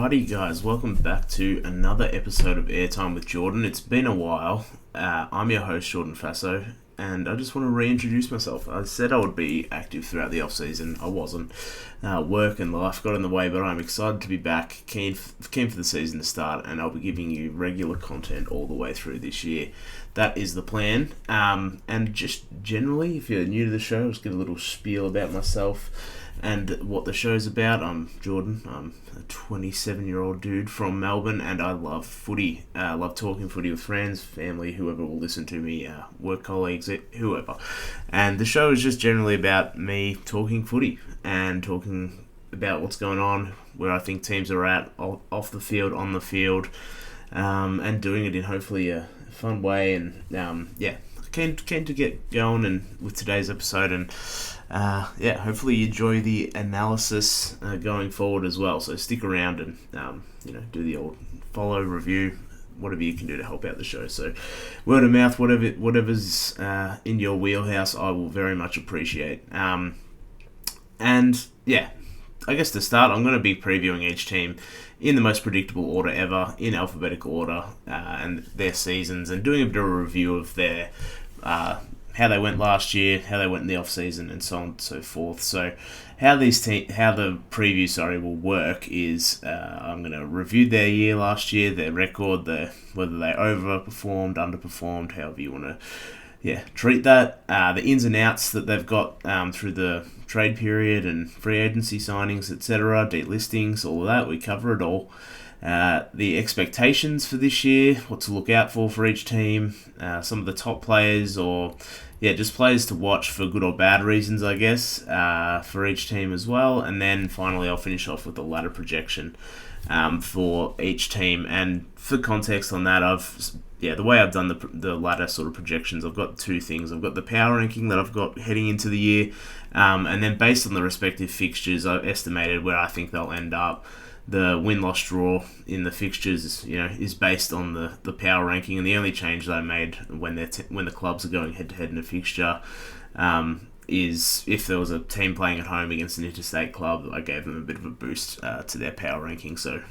Alrighty guys, welcome back to another episode of Airtime with Jordan. It's been a while. I'm your host Jordan Fasso, and I just want to reintroduce myself. I said I would be active throughout the offseason. I wasn't. Work and life got in the way, but I'm excited to be back, keen for the season to start, and I'll be giving you regular content all the way through this year. That is the plan. And just generally, if you're new to the show, I'll just give a little spiel about myself and what the show's about. I'm Jordan. I'm a 27-year-old dude from Melbourne, and I love footy. I love talking footy with friends, family, whoever will listen to me, work colleagues, whoever. And the show is just generally about me talking footy and talking about what's going on, where I think teams are at, off the field, on the field, and doing it in hopefully a fun way. And keen to get going and with today's episode, and hopefully you enjoy the analysis going forward as well. So stick around and do the old follow, review, whatever you can do to help out the show. So word of mouth, whatever's in your wheelhouse, I will very much appreciate. I guess to start, I'm going to be previewing each team in the most predictable order ever, in alphabetical order, and their seasons, and doing a bit of a review of their how they went last year, how they went in the off season, and so on and so forth. So how the preview will work is I'm going to review their year last year, their record, whether they overperformed, underperformed, however you want to treat that, the ins and outs that they've got through the trade period and free agency signings, etc., delistings, all of that. We cover it all. The expectations for this year, what to look out for each team, some of the top players, or just players to watch for good or bad reasons, I guess, for each team as well. And then finally I'll finish off with the ladder projection for each team. And for context on that, the way I've done the ladder sort of projections, I've got two things. I've got the power ranking that I've got heading into the year, and then based on the respective fixtures, I've estimated where I think they'll end up. The win-loss draw in the fixtures, is based on the power ranking, and the only change that I made when the clubs are going head-to-head in a fixture is if there was a team playing at home against an interstate club, I gave them a bit of a boost to their power ranking. So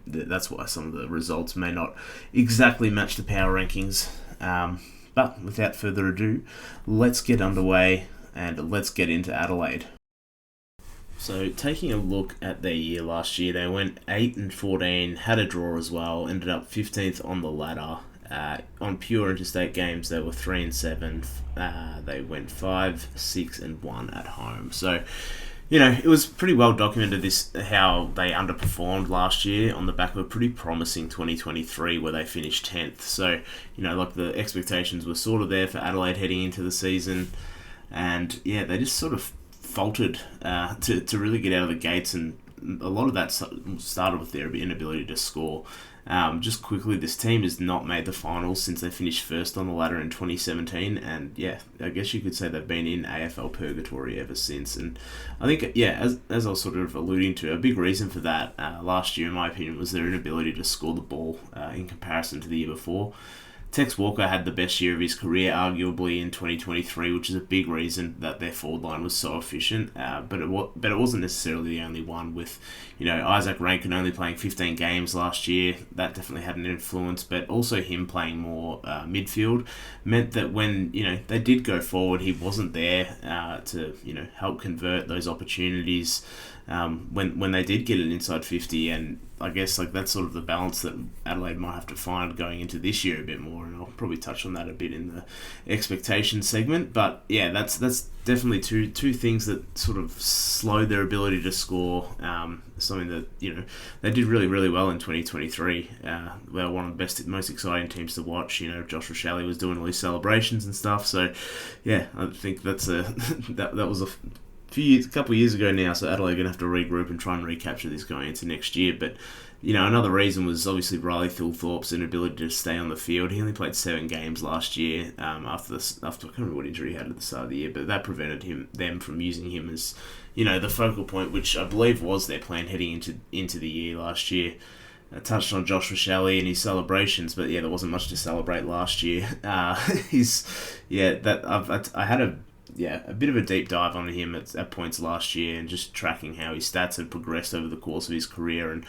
that's why some of the results may not exactly match the power rankings. But without further ado, let's get underway and let's get into Adelaide. So taking a look at their year last year, they went 8-14, had a draw as well, ended up 15th on the ladder. On pure interstate games, they were 3-7. They went 5-6-1 at home. So, it was pretty well documented how they underperformed last year on the back of a pretty promising 2023 where they finished 10th. So, the expectations were sort of there for Adelaide heading into the season, and they just sort of faltered to really get out of the gates, and a lot of that started with their inability to score. Just quickly, this team has not made the finals since they finished first on the ladder in 2017, and I guess you could say they've been in AFL purgatory ever since. And I think, as I was sort of alluding to, a big reason for that last year, in my opinion, was their inability to score the ball in comparison to the year before. Tex Walker had the best year of his career, arguably, in 2023, which is a big reason that their forward line was so efficient. But it wasn't necessarily the only one. With Isaac Rankin only playing 15 games last year, that definitely had an influence. But also him playing more midfield meant that when they did go forward, he wasn't there to help convert those opportunities when they did get an inside 50. And I guess that's sort of the balance that Adelaide might have to find going into this year a bit more, and I'll probably touch on that a bit in the expectation segment. But that's definitely two things that sort of slowed their ability to score. Something that they did really, really well in 2023. They were one of the most exciting teams to watch. Josh Rochelle was doing all these celebrations and stuff. So I think that's that was a couple of years ago now, so Adelaide are going to have to regroup and try and recapture this going into next year. But another reason was obviously Riley Thilthorpe's inability to stay on the field. He only played 7 games last year after I can't remember what injury he had at the start of the year, but that prevented them from using him as the focal point, which I believe was their plan heading into the year last year. I touched on Josh Rochelle and his celebrations, but there wasn't much to celebrate last year. I had a bit of a deep dive on him at points last year, and just tracking how his stats had progressed over the course of his career. And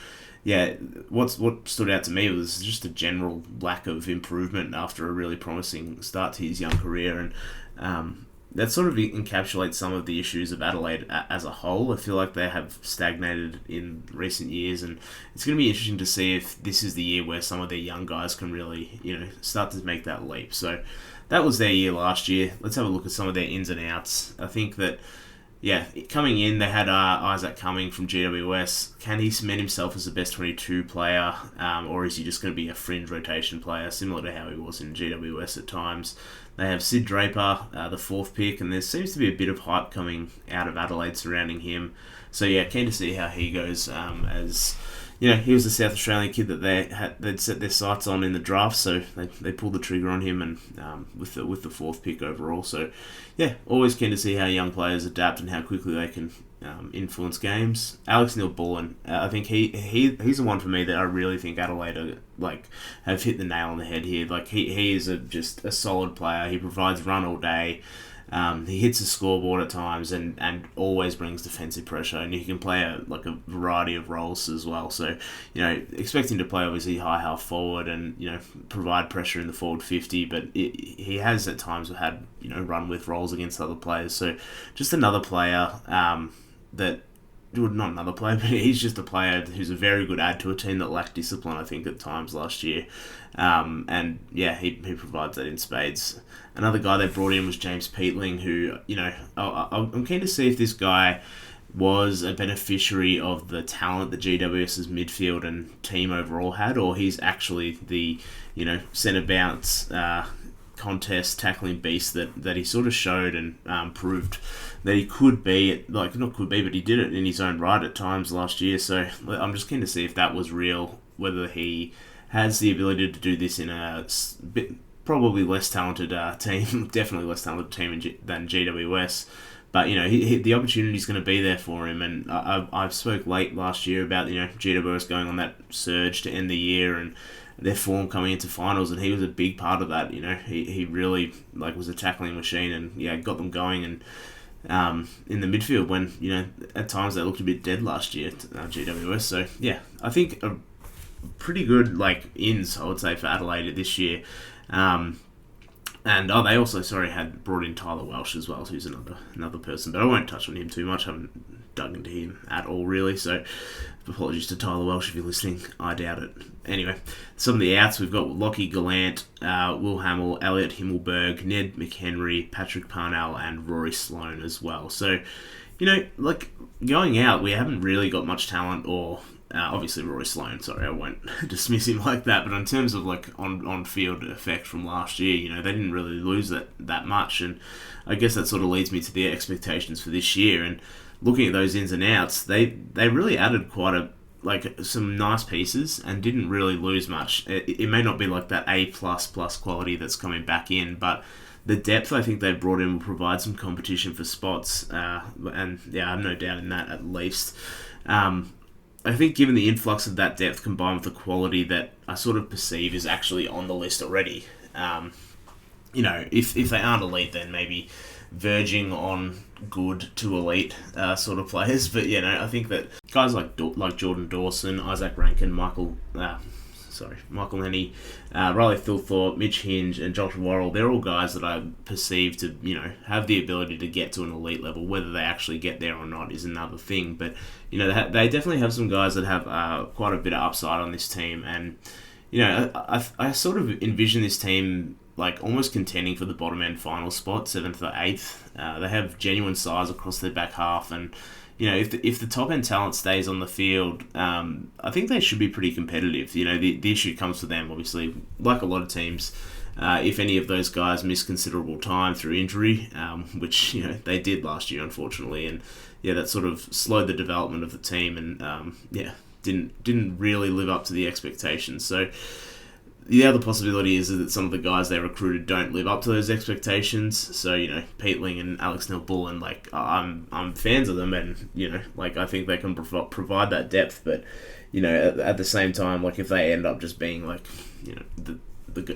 yeah, what stood out to me was just a general lack of improvement after a really promising start to his young career, and that sort of encapsulates some of the issues of Adelaide as a whole. I feel like they have stagnated in recent years, and it's going to be interesting to see if this is the year where some of their young guys can really, start to make that leap. So that was their year last year. Let's have a look at some of their ins and outs. I think that, coming in, they had Isaac Cumming from GWS. Can he cement himself as the best 22 player, or is he just going to be a fringe rotation player, similar to how he was in GWS at times? They have Sid Draper, the 4th pick, and there seems to be a bit of hype coming out of Adelaide surrounding him. So keen to see how he goes. As he was a South Australian kid that they'd set their sights on in the draft, so they pulled the trigger on him, and with the 4th pick overall. So always keen to see how young players adapt and how quickly they can influence games. Alex Neil-Bullen, I think he's the one for me that I really think Adelaide are, have hit the nail on the head here. He is just a solid player. He provides run all day. He hits the scoreboard at times and always brings defensive pressure, and he can play a variety of roles as well. So, expect him to play obviously high half forward and, provide pressure in the forward 50, but he has at times had, run with roles against other players. So just another player not another player, but he's just a player who's a very good add to a team that lacked discipline, I think, at times last year. He provides that in spades. Another guy they brought in was James Peatling, who, I'm keen to see if this guy was a beneficiary of the talent that GWS's midfield and team overall had, or he's actually the, centre bounce contest tackling beast that he sort of showed and proved that he could be, but he did it in his own right at times last year. So I'm just keen to see if that was real, whether he has the ability to do this in a probably less talented team, definitely less talented team than GWS. But, the opportunity is going to be there for him. And I spoke late last year about, GWS going on that surge to end the year and their form coming into finals, and he was a big part of that. He really was a tackling machine and got them going, and in the midfield when at times they looked a bit dead last year, GWS. So I think a pretty good ins, I would say, for Adelaide this year. And they also had brought in Tyler Welsh as well, who's another person, but I won't touch on him too much. I haven't dug into him at all really, so apologies to Tyler Welsh if you're listening. I doubt it. Anyway, some of the outs, we've got Lockie Gallant, Will Hamill, Elliot Himmelberg, Ned McHenry, Patrick Parnell, and Rory Sloane as well. So, going out, we haven't really got much talent, or obviously Rory Sloane, sorry, I won't dismiss him like that, but in terms of on-field effect from last year, they didn't really lose that much, and I guess that sort of leads me to the expectations for this year. And looking at those ins and outs, they really added quite some nice pieces and didn't really lose much. It may not be that A++ quality that's coming back in, but the depth I think they've brought in will provide some competition for spots, and I have no doubt in that at least. I think given the influx of that depth combined with the quality that I sort of perceive is actually on the list already, if they aren't elite, then maybe verging on good to elite sort of players. But I think that guys like Jordan Dawson, Isaac Rankin, Michael Lenny, Riley Thilthorpe, Mitch Hinge, and Josh Worrell, they're all guys that I perceive to, have the ability to get to an elite level. Whether they actually get there or not is another thing. But, they definitely have some guys that have quite a bit of upside on this team. And, I sort of envision this team almost contending for the bottom end final spot, 7th or 8th. They have genuine size across their back half, and if the top end talent stays on the field, I think they should be pretty competitive. The issue comes for them, obviously, like a lot of teams. If any of those guys miss considerable time through injury, which they did last year, unfortunately, and that sort of slowed the development of the team, and didn't really live up to the expectations. So the other possibility is that some of the guys they recruited don't live up to those expectations. So, Peatling and Alex Neil-Bullen, I'm fans of them, and, I think they can provide that depth. But, at the same time, if they end up just being,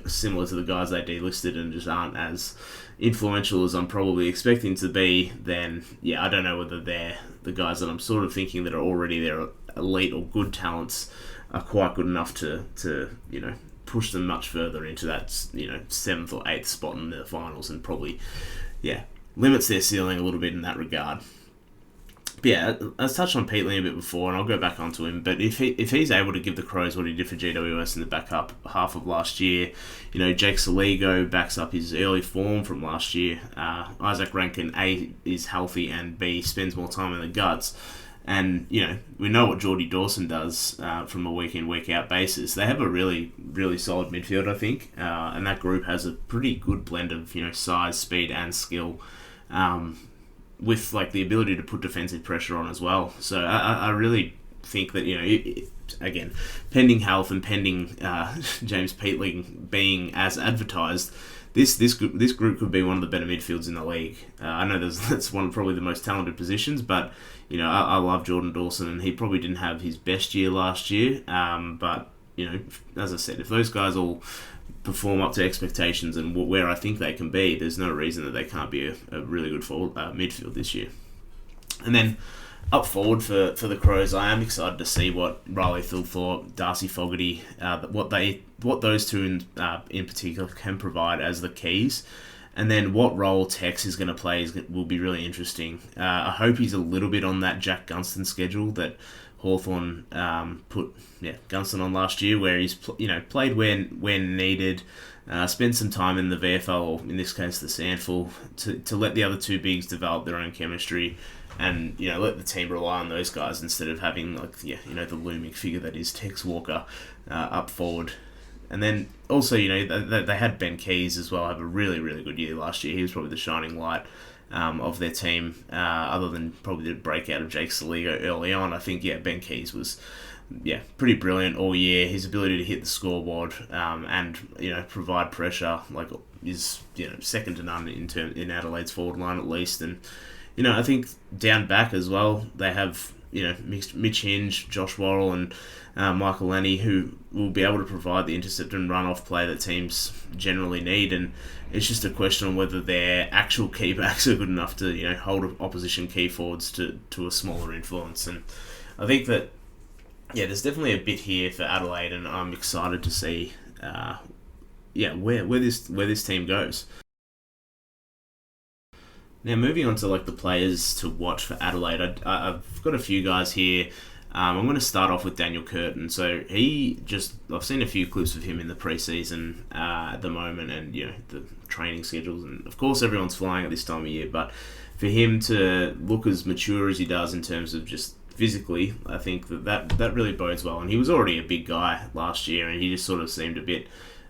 similar to the guys they delisted and just aren't as influential as I'm probably expecting to be, then, I don't know whether they're the guys that I'm sort of thinking that are already their elite or good talents are quite good enough to push them much further into that 7th or 8th spot in the finals, and probably limits their ceiling a little bit in that regard. But yeah, I touched on Peatling a bit before, and I'll go back onto him. But if he's able to give the Crows what he did for GWS in the back half of last year, Jake Saligo backs up his early form from last year. Isaac Rankin, A, is healthy, and B, spends more time in the guts. And, we know what Geordie Dawson does from a week in, week out basis. They have a really, really solid midfield, I think. And that group has a pretty good blend of, size, speed, and skill. With the ability to put defensive pressure on as well. So I really think that, again, pending health and pending James Peatling being as advertised, this group could be one of the better midfields in the league. I know that's one probably the most talented positions, but I love Jordan Dawson, and he probably didn't have his best year last year. But as I said, if those guys all perform up to expectations and where I think they can be, there's no reason that they can't be a really good forward, midfield this year. And then up forward for the Crows, I am excited to see what Riley Thilthorpe, Darcy Fogarty, what those two in particular can provide as the keys. And then what role Tex is going to play will be really interesting. I hope he's a little bit on that Jack Gunston schedule that Hawthorn put Gunston on last year, where he's played when needed, spent some time in the VFL, or in this case the Sandful, to let the other two bigs develop their own chemistry, and let the team rely on those guys instead of having the looming figure that is Tex Walker up forward. And then also they had Ben Keys as well, have a really, really good year last year. He was probably the shining light of their team, other than probably the breakout of Jake Saligo early on. I think Ben Keys was pretty brilliant all year. His ability to hit the scoreboard and provide pressure is second to none in Adelaide's forward line at least. And I think down back as well they have Mitch Hinge, Josh Worrell, and Michael Lenny, who will be able to provide the intercept and run-off play that teams generally need. And it's just a question on whether their actual key backs are good enough to hold opposition key forwards to a smaller influence. And I think that there's definitely a bit here for Adelaide, and I'm excited to see where this team goes. Now, moving on to the players to watch for Adelaide, I've got a few guys here. I'm going to start off with Daniel Curtin. So I've seen a few clips of him in the preseason at the moment, and the training schedules, and of course everyone's flying at this time of year. But for him to look as mature as he does in terms of just physically, I think that really bodes well. And he was already a big guy last year, and he just sort of seemed a bit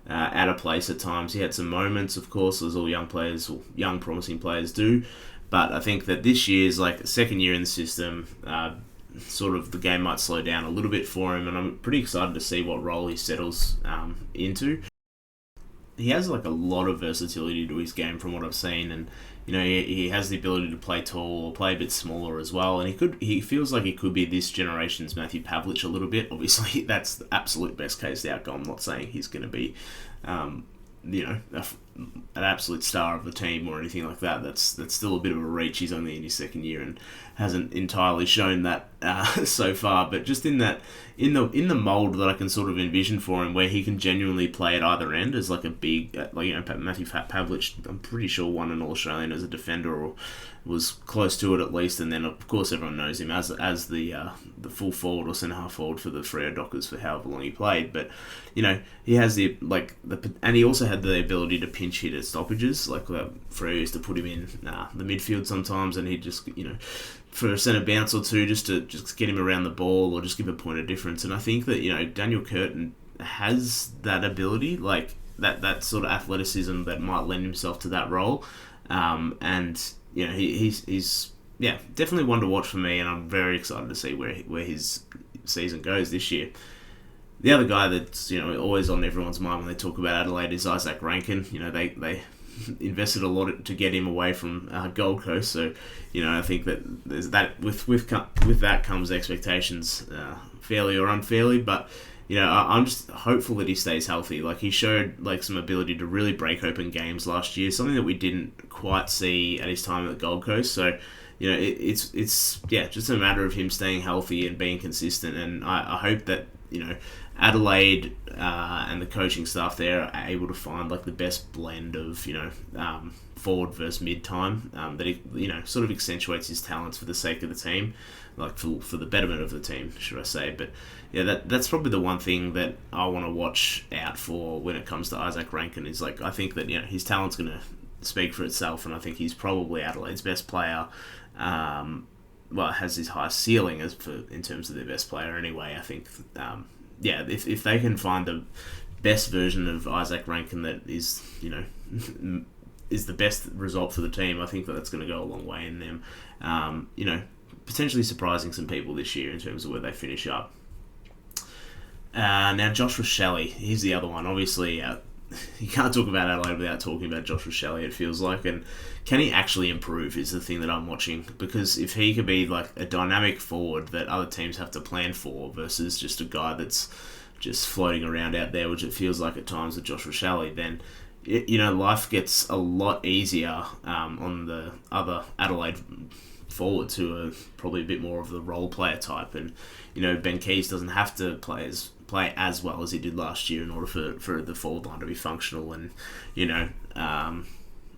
out of place at times. He had some moments, of course, as all young promising players do. But I think that this year's second year in the system. Sort of the game might slow down a little bit for him, and I'm pretty excited to see what role he settles into. He has a lot of versatility to his game from what I've seen, and he has the ability to play tall or play a bit smaller as well, and he feels like he could be this generation's Matthew Pavlich a little bit. Obviously that's the absolute best case outcome. I'm not saying he's going to be an absolute star of the team or anything like that. That's still a bit of a reach. He's only in his second year and hasn't entirely shown that so far. But just in the mold that I can sort of envision for him, where he can genuinely play at either end as a big, Matthew Pavlich, I'm pretty sure won an All-Australian as a defender, or was close to it at least. And then of course everyone knows him as the full forward or centre half forward for the Freo Dockers for however long he played. But he has and he also had the ability to pinch hit at stoppages. Freo used to put him in the midfield sometimes, and he'd just for a centre bounce or two just to get him around the ball or just give a point of difference. And I think that Daniel Curtin has that ability, that sort of athleticism that might lend himself to that role. And he's definitely one to watch for me, and I'm very excited to see where his season goes this year. The other guy that's always on everyone's mind when they talk about Adelaide is Isaac Rankin. They invested a lot to get him away from Gold Coast, so I think that there's that with that comes expectations, fairly or unfairly. But I'm just hopeful that he stays healthy. He showed some ability to really break open games last year, something that we didn't quite see at his time at the Gold Coast. So it's just a matter of him staying healthy and being consistent. And I hope that Adelaide and the coaching staff there are able to find like the best blend of forward versus mid time that he sort of accentuates his talents for the sake of the team, like for the betterment of the team, should I say? But yeah, that's probably the one thing that I want to watch out for when it comes to Isaac Rankin. Is like, I think that his talent's going to speak for itself, and I think he's probably Adelaide's best player. Has his highest ceiling in terms of their best player anyway. I think if they can find the best version of Isaac Rankin that is is the best result for the team, I think that's going to go a long way in them potentially surprising some people this year in terms of where they finish up. Now Josh Rochelle, he's the other one. Obviously you can't talk about Adelaide without talking about Josh Rochelle, it feels like. And can he actually improve is the thing that I'm watching. Because if he could be like a dynamic forward that other teams have to plan for versus just a guy that's just floating around out there, which it feels like at times with Josh Rochelle, then life gets a lot easier on the other Adelaide forwards who are probably a bit more of the role player type. And Ben Keys doesn't have to play as well as he did last year in order for the forward line to be functional. And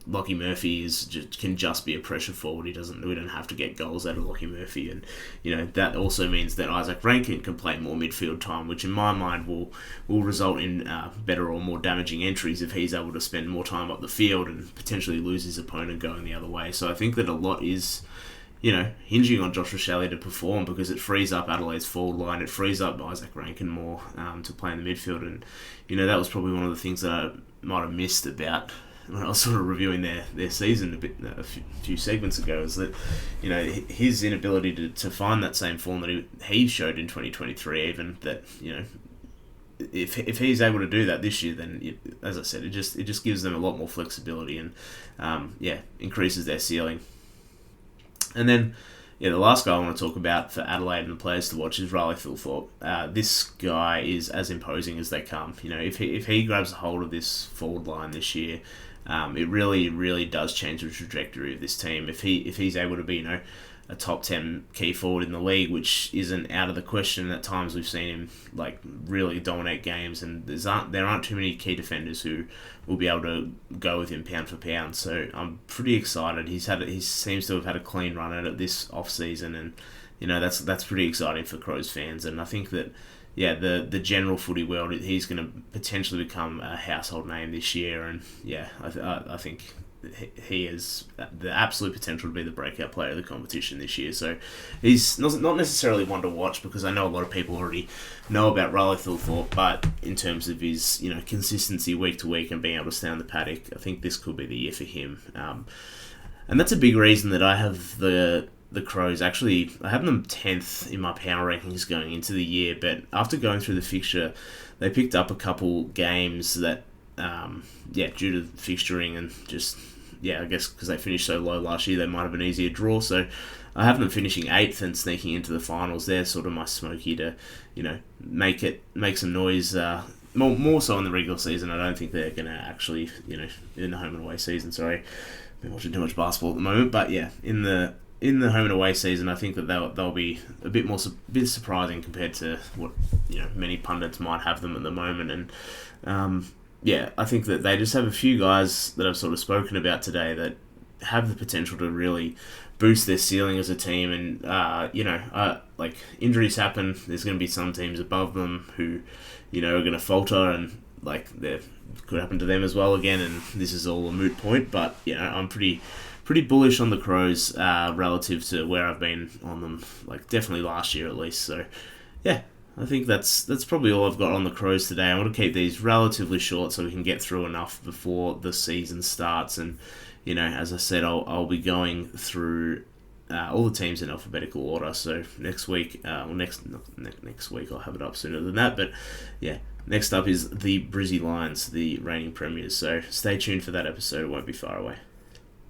Lockie Murphy can just be a pressure forward. We don't have to get goals out of Lockie Murphy, and that also means that Isaac Rankin can play more midfield time, which in my mind will result in better or more damaging entries if he's able to spend more time up the field and potentially lose his opponent going the other way. So I think that a lot is hinging on Josh Rochelle to perform, because it frees up Adelaide's forward line, it frees up Isaac Rankin more to play in the midfield. And that was probably one of the things that I might have missed about when I was sort of reviewing their season a few segments ago, is that his inability to find that same form that he showed in 2023, even that if he's able to do that this year, then as I said, it just gives them a lot more flexibility and increases their ceiling. And then the last guy I want to talk about for Adelaide and the players to watch is Riley Thilthorpe. This guy is as imposing as they come. If he grabs a hold of this forward line this year, it really, really does change the trajectory of this team. If he's able to be, a top 10 key forward in the league, which isn't out of the question. At times we've seen him like really dominate games, and there aren't too many key defenders who will be able to go with him pound for pound. So I'm pretty excited. He seems to have had a clean run at it this off season, and that's pretty exciting for Crows fans. And I think that the general footy world, he's going to potentially become a household name this year. And I think he has the absolute potential to be the breakout player of the competition this year. So he's not necessarily one to watch, because I know a lot of people already know about Riley Thilthorpe, but in terms of his consistency week to week and being able to stay on the paddock, I think this could be the year for him. And that's a big reason that I have the Crows. Actually, I have them 10th in my power rankings going into the year, but after going through the fixture, they picked up a couple games that due to fixturing and just I guess because they finished so low last year, they might have an easier draw. So I have them finishing 8th and sneaking into the finals. They're sort of my smoky to make some noise. More so in the regular season. I don't think they're going to actually in the home and away season. Sorry, I've been watching too much basketball at the moment. But in the home and away season, I think that they'll be a bit surprising compared to what many pundits might have them at the moment. And I think that they just have a few guys that I've sort of spoken about today that have the potential to really boost their ceiling as a team. And like injuries happen, there's going to be some teams above them who are going to falter, and like that could happen to them as well again. And this is all a moot point, but I'm pretty bullish on the Crows relative to where I've been on them, like definitely last year at least. So I think that's probably all I've got on the Crows today. I want to keep these relatively short so we can get through enough before the season starts. And as I said, I'll be going through all the teams in alphabetical order. So next week, next week I'll have it up sooner than that. But next up is the Brizzy Lions, the reigning premiers. So stay tuned for that episode. It won't be far away.